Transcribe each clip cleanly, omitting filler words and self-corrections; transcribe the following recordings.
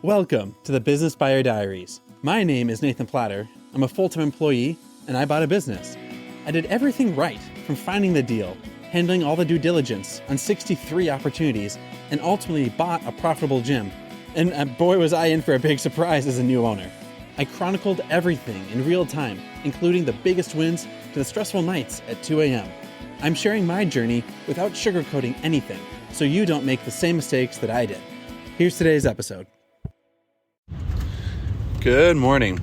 Welcome to the Business Buyer Diaries. My name is Nathan Platter. I'm a full-time employee, and I bought a business. I did everything right, from finding the deal, handling all the due diligence on 63 opportunities, and ultimately bought a profitable gym. And boy was I in for a big surprise as a new owner. I chronicled everything in real time, including the biggest wins to the stressful nights at 2 a.m. I'm sharing my journey without sugarcoating anything, so you don't make the same mistakes that I did. Here's today's episode. Good morning.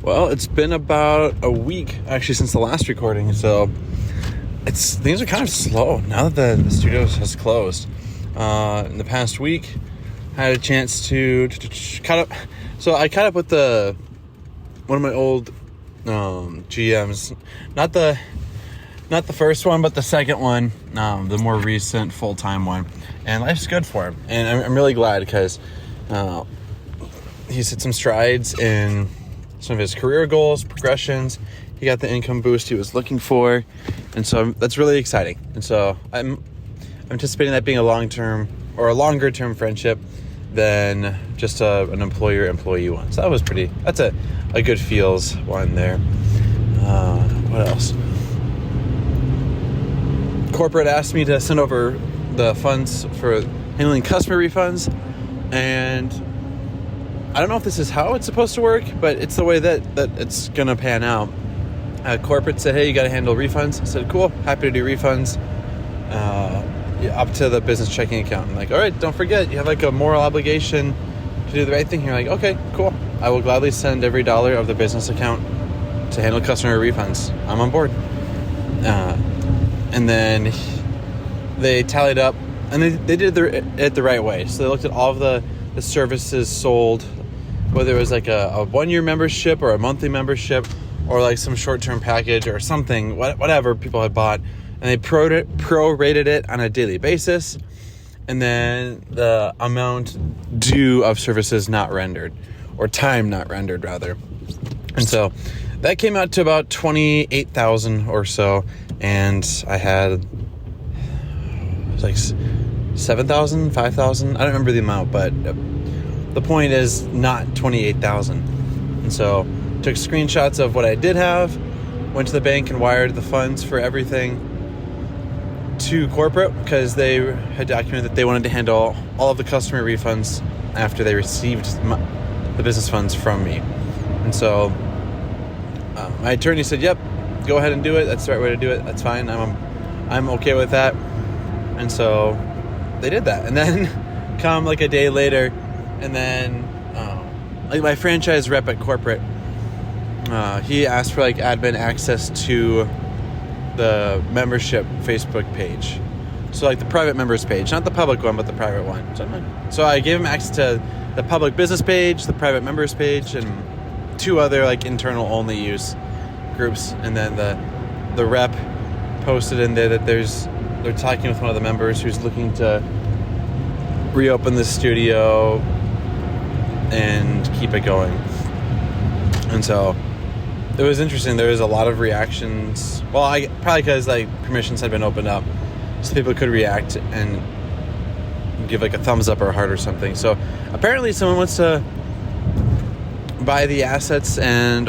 Well, it's been about a week actually since the last recording, so things are kind of slow now that the studio has closed. In the past week, I had a chance to cut up. So I caught up with one of my old GMs, not the first one, but the second one, the more recent full-time one, and life's good for him, and I'm really glad because he's hit some strides in some of his career goals, progressions. He got the income boost he was looking for, and so that's really exciting. And so I'm anticipating that being a long-term or a longer-term friendship than just an employer-employee one. So that's a good feels one there. What else? Corporate asked me to send over the funds for handling customer refunds, and I don't know if this is how it's supposed to work, but it's the way that it's going to pan out. Corporate said, hey, you got to handle refunds. I said, cool, happy to do refunds up to the business checking account. I'm like, all right, don't forget, you have like a moral obligation to do the right thing. You're like, okay, cool. I will gladly send every dollar of the business account to handle customer refunds. I'm on board. And then they tallied up, and they did it the right way. So they looked at all of the services sold, whether it was like a 1-year membership or a monthly membership or like some short-term package or something, whatever people had bought, and they prorated it on a daily basis, and then the amount due of services not rendered, or time not rendered rather. And so that came out to about $28,000 or so, and I had like $7,000, $5,000. I don't remember the amount, but the point is not $28,000. And so took screenshots of what I did have, went to the bank and wired the funds for everything to corporate because they had documented that they wanted to handle all of the customer refunds after they received the business funds from me. And so my attorney said, yep, go ahead and do it. That's the right way to do it. That's fine. I'm okay with that. And so they did that. And then come like a day later, and then like my franchise rep at corporate, he asked for like admin access to the membership Facebook page. So like the private members page, not the public one, but the private one. So I gave him access to the public business page, the private members page, and 2 other like internal only use groups. And then the rep posted in there that they're talking with one of the members who's looking to reopen the studio and keep it going. And so it was interesting. There was a lot of reactions. Well, probably because like permissions had been opened up, so people could react and give like a thumbs up or a heart or something. So apparently someone wants to buy the assets and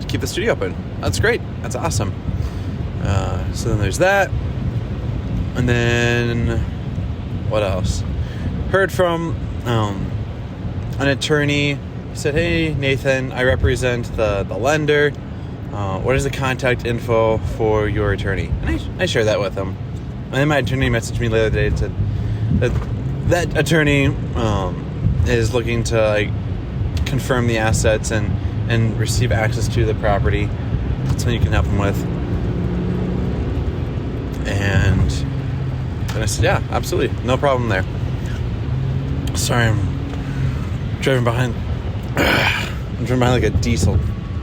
keep the studio open. That's great. That's awesome. So then there's that. And then what else? Heard from an attorney. He said, hey, Nathan, I represent the lender. What is the contact info for your attorney? And I shared that with him. And then my attorney messaged me later today and said that attorney is looking to like confirm the assets and receive access to the property. That's something you can help him with. And I said, yeah, absolutely. No problem there. Sorry, I'm driving behind like a diesel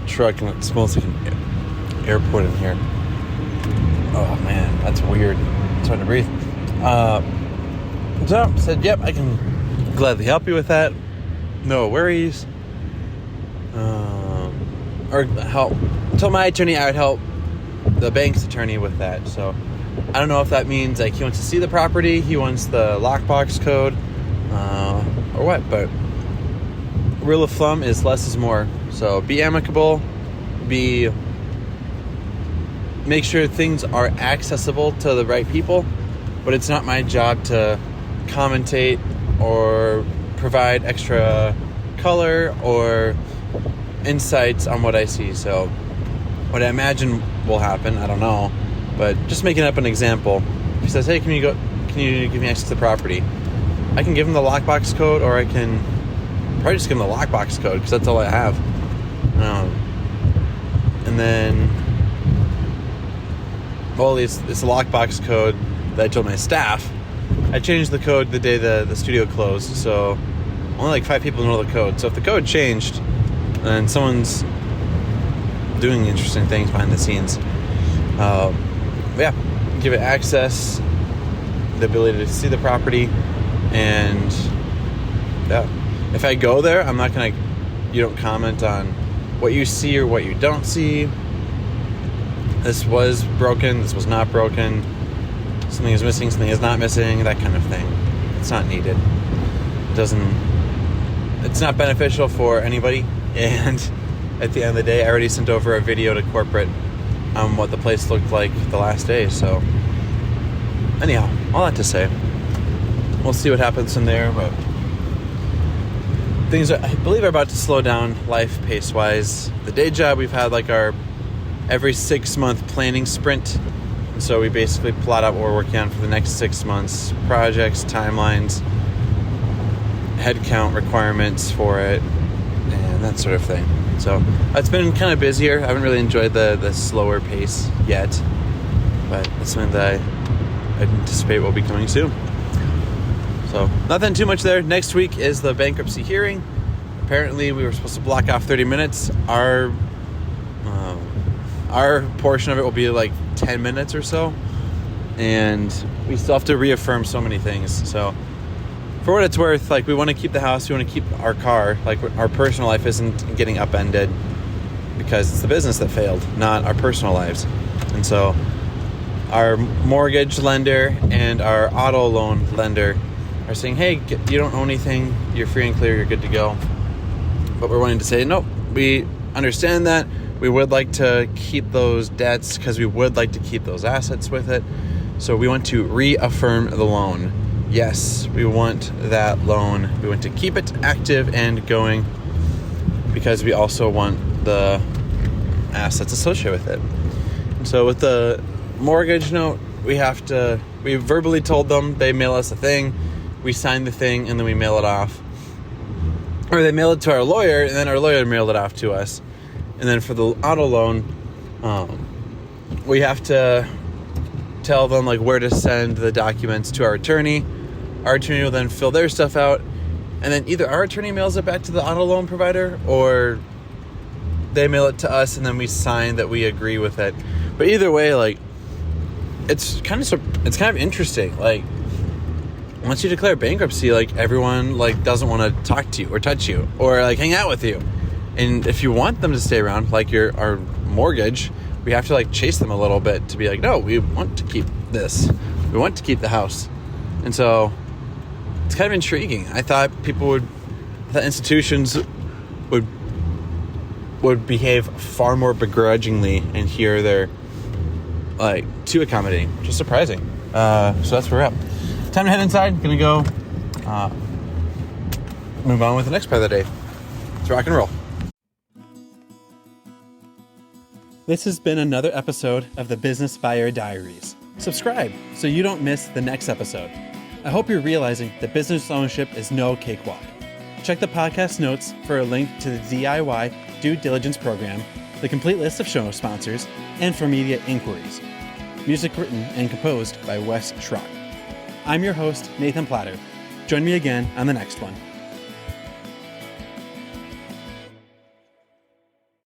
truck, and it smells like an airport in here. Oh man, that's weird. It's hard to breathe. So said, yep, I can gladly help you with that. No worries. Or help. Told my attorney I would help the bank's attorney with that. So I don't know if that means like he wants to see the property, he wants the lockbox code, or what, but rule of thumb is less is more. So be amicable, make sure things are accessible to the right people, but it's not my job to commentate or provide extra color or insights on what I see. So what I imagine will happen, I don't know, but just making up an example. If he says, hey, can you give me access to the property? I can give him the lockbox code, or I can probably just give him the lockbox code because that's all I have. And then, well, it's a lockbox code that I told my staff. I changed the code the day the studio closed, so only like 5 people know the code. So if the code changed, then someone's doing interesting things behind the scenes. Give it access, the ability to see the property, and if I go there, I'm not gonna. You don't comment on what you see or what you don't see. This was broken. This was not broken. Something is missing. Something is not missing. That kind of thing. It's not needed. It's not beneficial for anybody. And at the end of the day, I already sent over a video to corporate on what the place looked like the last day. So anyhow, all that to say, we'll see what happens from there. But things I believe are about to slow down life pace-wise. The day job, we've had like our every 6-month planning sprint. And so we basically plot out what we're working on for the next 6 months, projects, timelines, headcount requirements for it, and that sort of thing. So it's been kind of busier. I haven't really enjoyed the slower pace yet, but it's something that I anticipate will be coming soon. So nothing too much there. Next week is the bankruptcy hearing. Apparently we were supposed to block off 30 minutes. Our portion of it will be like 10 minutes or so. And we still have to reaffirm so many things. So for what it's worth, like, we want to keep the house, we want to keep our car, like our personal life isn't getting upended because it's the business that failed, not our personal lives. And so our mortgage lender and our auto loan lender are saying, hey, you don't own anything, you're free and clear, you're good to go. But we're wanting to say, nope, we understand that. We would like to keep those debts because we would like to keep those assets with it. So we want to reaffirm the loan. Yes, we want that loan. We want to keep it active and going because we also want the assets associated with it. So with the mortgage note, we verbally told them, they mail us a thing, we sign the thing, and then we mail it off. Or they mail it to our lawyer, and then our lawyer mailed it off to us. And then for the auto loan, we have to tell them like where to send the documents to our attorney. Our attorney will then fill their stuff out, and then either our attorney mails it back to the auto loan provider, or they mail it to us, and then we sign that we agree with it. But either way, like, it's kind of interesting. Like, once you declare bankruptcy, like, everyone like doesn't want to talk to you or touch you or like hang out with you. And if you want them to stay around, like our mortgage, we have to like chase them a little bit to be like, no, we want to keep this. We want to keep the house. And so it's kind of intriguing. I thought institutions would behave far more begrudgingly, and here they're like too accommodating, which is surprising. So that's where we're at. Time to head inside. Gonna go move on with the next part of the day. Let's rock and roll. This has been another episode of the Business Buyer Diaries. Subscribe so you don't miss the next episode. I hope you're realizing that business ownership is no cakewalk. Check the podcast notes for a link to the DIY due diligence program, the complete list of show sponsors, and for media inquiries. Music written and composed by Wes Schrock. I'm your host, Nathan Platter. Join me again on the next one.